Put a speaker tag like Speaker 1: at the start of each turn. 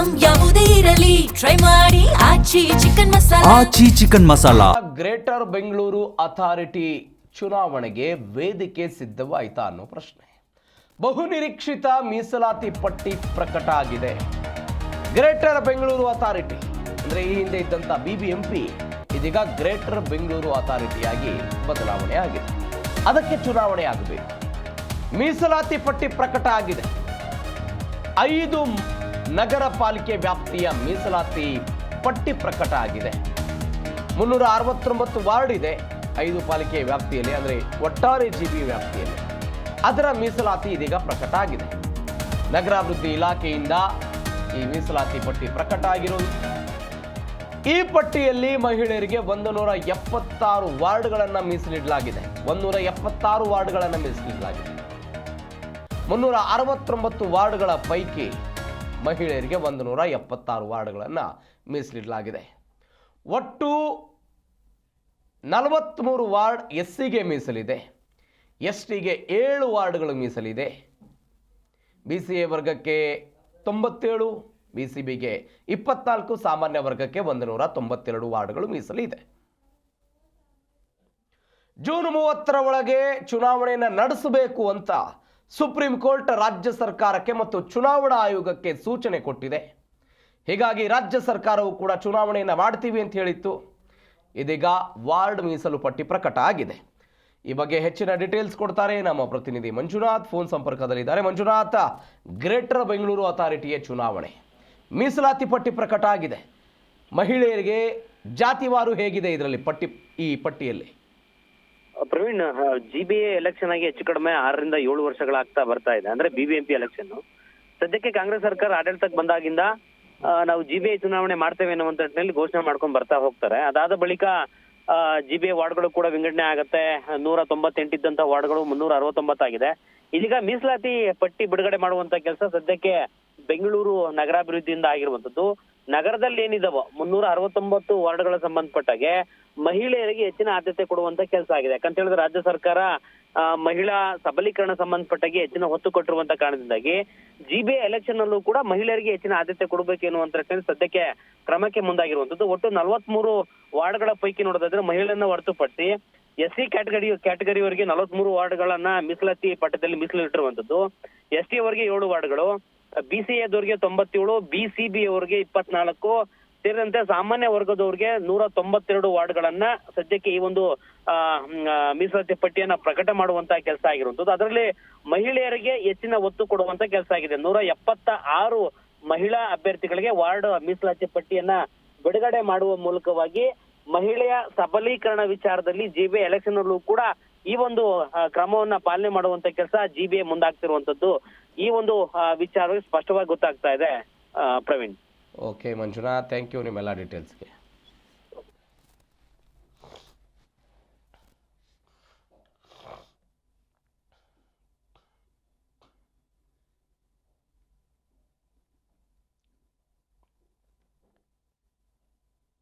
Speaker 1: Item ಯಾವುದೇ ಇರಲಿ try ಮಾಡಿ Aachi chicken masala.
Speaker 2: Greater Bengaluru authority ಚುನಾವಣೆಗೆ ವೇದಿಕೆ ಸಿದ್ಧವಾಯಿತಾ ಅನ್ನೋ ಪ್ರಶ್ನೆ. ಬಹುನಿರೀಕ್ಷಿತ ಮೀಸಲಾತಿ ಪಟ್ಟಿ ಪ್ರಕಟ ಆಗಿದೆ. ಗ್ರೇಟರ್ ಬೆಂಗಳೂರು ಅಥಾರಿಟಿ ಅಂದ್ರೆ ಈ ಹಿಂದೆ ಇದ್ದಂತ BBMP ಇದೀಗ ಗ್ರೇಟರ್ ಬೆಂಗಳೂರು ಅಥಾರಿಟಿಯಾಗಿ ಬದಲಾವಣೆ ಆಗಿದೆ. ಅದಕ್ಕೆ ಚುನಾವಣೆ ಆಗಬೇಕು. ಮೀಸಲಾತಿ ಪಟ್ಟಿ ಪ್ರಕಟ ಆಗಿದೆ. 5 ನಗರ ಪಾಲಿಕೆ ವ್ಯಾಪ್ತಿಯ ಮೀಸಲಾತಿ ಪಟ್ಟಿ ಪ್ರಕಟ ಆಗಿದೆ. 369 ವಾರ್ಡ್ ಇದೆ 5 ಪಾಲಿಕೆ ವ್ಯಾಪ್ತಿಯಲ್ಲಿ, ಅಂದರೆ ಒಟ್ಟಾರೆ GB ವ್ಯಾಪ್ತಿಯಲ್ಲಿ. ಅದರ ಮೀಸಲಾತಿ ಇದೀಗ ಪ್ರಕಟ ಆಗಿದೆ. ನಗರಾಭಿವೃದ್ಧಿ ಇಲಾಖೆಯಿಂದ ಈ ಮೀಸಲಾತಿ ಪಟ್ಟಿ ಪ್ರಕಟ ಆಗಿರೋದು. ಈ ಪಟ್ಟಿಯಲ್ಲಿ ಮಹಿಳೆಯರಿಗೆ 176 ವಾರ್ಡ್ಗಳನ್ನು ಮೀಸಲಿಡಲಾಗಿದೆ. 176 ವಾರ್ಡ್ಗಳನ್ನು ಮೀಸಲಿಡಲಾಗಿದೆ. 369 ವಾರ್ಡ್ಗಳ ಪೈಕಿ ಮಹಿಳೆಯರಿಗೆ 176 ವಾರ್ಡ್ಗಳನ್ನು ಮೀಸಲಿಡಲಾಗಿದೆ. ಒಟ್ಟು 43 ವಾರ್ಡ್ SCಗೆ ಮೀಸಲಿದೆ. STಗೆ 7 ವಾರ್ಡ್ಗಳು ಮೀಸಲಿದೆ. BCA ವರ್ಗಕ್ಕೆ 97, BCBಗೆ 24, ಸಾಮಾನ್ಯ ವರ್ಗಕ್ಕೆ 192 ವಾರ್ಡ್ಗಳು ಮೀಸಲಿದೆ. ಜೂನ್ 30ರ ಒಳಗೆ ಚುನಾವಣೆಯನ್ನು ನಡೆಸಬೇಕು ಅಂತ ಸುಪ್ರೀಂ ಕೋರ್ಟ್ ರಾಜ್ಯ ಸರ್ಕಾರಕ್ಕೆ ಮತ್ತು ಚುನಾವಣಾ ಆಯೋಗಕ್ಕೆ ಸೂಚನೆ ಕೊಟ್ಟಿದೆ. ಹೀಗಾಗಿ ರಾಜ್ಯ ಸರ್ಕಾರವು ಕೂಡ ಚುನಾವಣೆಯನ್ನು ಮಾಡ್ತೀವಿ ಅಂತ ಹೇಳಿತ್ತು. ಇದೀಗ ವಾರ್ಡ್ ಮೀಸಲು ಪಟ್ಟಿ ಪ್ರಕಟ ಆಗಿದೆ. ಈ ಬಗ್ಗೆ ಹೆಚ್ಚಿನ ಡೀಟೇಲ್ಸ್ ಕೊಡ್ತಾರೆ ನಮ್ಮ ಪ್ರತಿನಿಧಿ ಮಂಜುನಾಥ್, ಫೋನ್ ಸಂಪರ್ಕದಲ್ಲಿದ್ದಾರೆ. ಮಂಜುನಾಥ್, ಗ್ರೇಟರ್ ಬೆಂಗಳೂರು ಅಥಾರಿಟಿಯ ಚುನಾವಣೆ ಮೀಸಲಾತಿ ಪಟ್ಟಿ ಪ್ರಕಟ ಆಗಿದೆ. ಮಹಿಳೆಯರಿಗೆ ಜಾತಿವಾರು ಹೇಗಿದೆ ಇದರಲ್ಲಿ ಈ ಪಟ್ಟಿಯಲ್ಲಿ?
Speaker 3: ಪ್ರವೀಣ್, GBA ಎಲೆಕ್ಷನ್ ಆಗಿ ಹೆಚ್ಚು ಕಡಿಮೆ 6 ರಿಂದ 7 ವರ್ಷಗಳಾಗ್ತಾ ಬರ್ತಾ ಇದೆ. ಅಂದ್ರೆ BBMP ಎಲೆಕ್ಷನ್ ಸದ್ಯಕ್ಕೆ ಕಾಂಗ್ರೆಸ್ ಸರ್ಕಾರ ಆಡಳಿತಕ್ಕೆ ಬಂದಾಗಿಂದ ನಾವು GBA ಚುನಾವಣೆ ಮಾಡ್ತೇವೆ ಅನ್ನುವಂತ ನಿಟ್ಟಿನಲ್ಲಿ ಘೋಷಣೆ ಮಾಡ್ಕೊಂಡು ಬರ್ತಾ ಹೋಗ್ತಾರೆ. ಅದಾದ ಬಳಿಕ GBA ವಾರ್ಡ್ಗಳು ಕೂಡ ವಿಂಗಡಣೆ ಆಗುತ್ತೆ. 198 ಇದ್ದಂತ ವಾರ್ಡ್ಗಳು 369 ಆಗಿದೆ. ಇದೀಗ ಮೀಸಲಾತಿ ಪಟ್ಟಿ ಬಿಡುಗಡೆ ಮಾಡುವಂತ ಕೆಲಸ ಸದ್ಯಕ್ಕೆ ಬೆಂಗಳೂರು ನಗರಾಭಿವೃದ್ಧಿಯಿಂದ ಆಗಿರುವಂತದ್ದು. ನಗರದಲ್ಲಿ ಏನಿದಾವೋ 369 ವಾರ್ಡ್ಗಳ ಸಂಬಂಧಪಟ್ಟಾಗೆ ಮಹಿಳೆಯರಿಗೆ ಹೆಚ್ಚಿನ ಆದ್ಯತೆ ಕೊಡುವಂತ ಕೆಲಸ ಆಗಿದೆ. ಯಾಕಂತ ಹೇಳಿದ್ರೆ ರಾಜ್ಯ ಸರ್ಕಾರ ಮಹಿಳಾ ಸಬಲೀಕರಣ ಸಂಬಂಧಪಟ್ಟಾಗಿ ಹೆಚ್ಚಿನ ಹೊತ್ತು ಕೊಟ್ಟಿರುವಂತ ಕಾರಣದಿಂದಾಗಿ GBA ಎಲೆಕ್ಷನ್ ಅಲ್ಲೂ ಕೂಡ ಮಹಿಳೆಯರಿಗೆ ಹೆಚ್ಚಿನ ಆದ್ಯತೆ ಕೊಡಬೇಕೆನ್ನುವಂತ ಸದ್ಯಕ್ಕೆ ಕ್ರಮಕ್ಕೆ ಮುಂದಾಗಿರುವಂತದ್ದು. ಒಟ್ಟು 43 ವಾರ್ಡ್ಗಳ ಪೈಕಿ ನೋಡೋದಾದ್ರೆ ಮಹಿಳೆಯರನ್ನ ಹೊರತುಪಡಿಸಿ SC ಕ್ಯಾಟಗರಿವರೆಗೆ 43 ವಾರ್ಡ್ಗಳನ್ನ ಮೀಸಲಾತಿ ಪಟ್ಟದಲ್ಲಿ ಮೀಸಲಿಟ್ಟಿರುವಂತದ್ದು. ST ಅವರಿಗೆ 7 ವಾರ್ಡ್ಗಳು, BCA ದವರಿಗೆ 97, BCB ಅವರಿಗೆ 24 ಸೇರಿದಂತೆ ಸಾಮಾನ್ಯ ವರ್ಗದವರಿಗೆ 192 ವಾರ್ಡ್ಗಳನ್ನ ಸದ್ಯಕ್ಕೆ ಈ ಒಂದು ಮೀಸಲಾತಿ ಪಟ್ಟಿಯನ್ನ ಪ್ರಕಟ ಮಾಡುವಂತ ಕೆಲಸ ಆಗಿರುವಂತದ್ದು. ಅದರಲ್ಲಿ ಮಹಿಳೆಯರಿಗೆ ಹೆಚ್ಚಿನ ಒತ್ತು ಕೊಡುವಂತ ಕೆಲಸ ಆಗಿದೆ. 176 ಮಹಿಳಾ ಅಭ್ಯರ್ಥಿಗಳಿಗೆ ವಾರ್ಡ್ ಮೀಸಲಾತಿ ಪಟ್ಟಿಯನ್ನ ಬಿಡುಗಡೆ ಮಾಡುವ ಮೂಲಕವಾಗಿ ಮಹಿಳೆಯ ಸಬಲೀಕರಣ ವಿಚಾರದಲ್ಲಿ GBA ಎಲೆಕ್ಷನ್ ಅಲ್ಲೂ ಕೂಡ ಈ ಒಂದು ಕ್ರಮವನ್ನ ಪಾಲನೆ ಮಾಡುವಂತ ಕೆಲಸ GBA ಮುಂದಾಗ್ತಿರುವಂತದ್ದು. ಈ ಒಂದು ವಿಚಾರ ಸ್ಪಷ್ಟವಾಗಿ ಗೊತ್ತಾಗ್ತಾ ಇದೆ Praveen.
Speaker 2: Okay Manjunath, thank you ನಿಮ್ಮೆಲ್ಲ ಡೀಟೇಲ್ಸ್ಗೆ.